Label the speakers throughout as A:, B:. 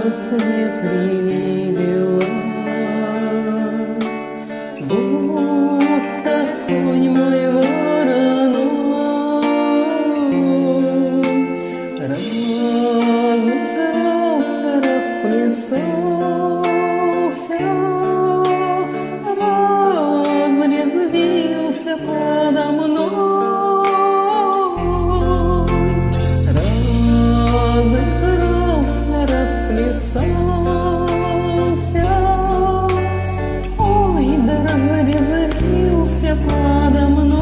A: во сне привиделась, будто конь мой вороной разыгрался, расплясался, разрезвился подо мной, разыгрался, расплясался, ой, да разрезвился подо мной.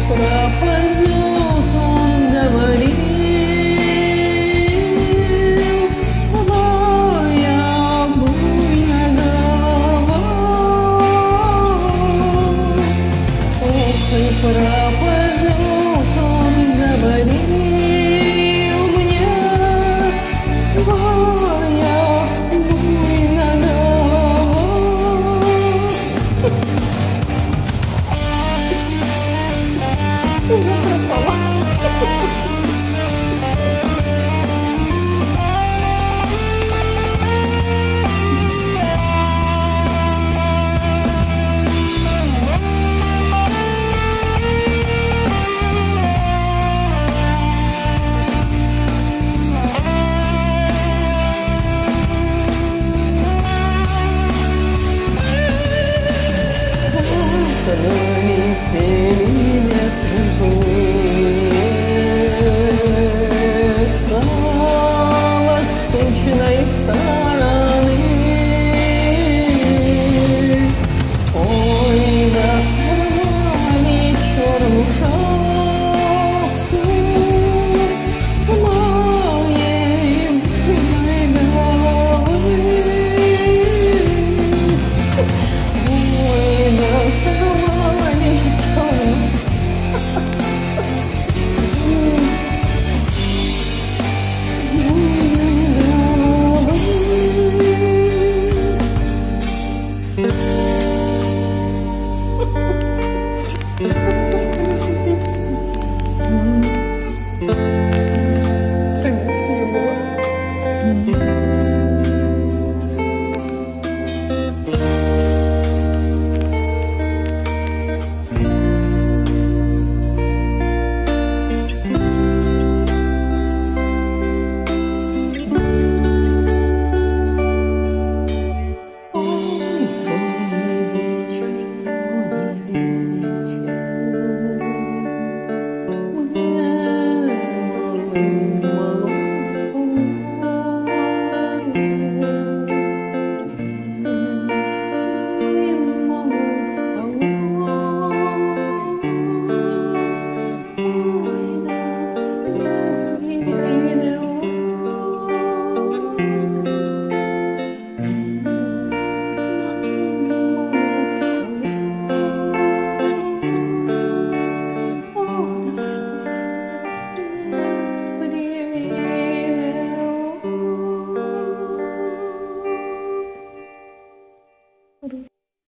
A: Пропадет, он говорил, моя буйная голова. Ох, и пропадет, он говорил мне, моя буйная голова. Я пропала. Пролетели ветры злые с восточной стороны. Ой, да сорвали черную шапку моей буйной головы. Ой, да сорвали черную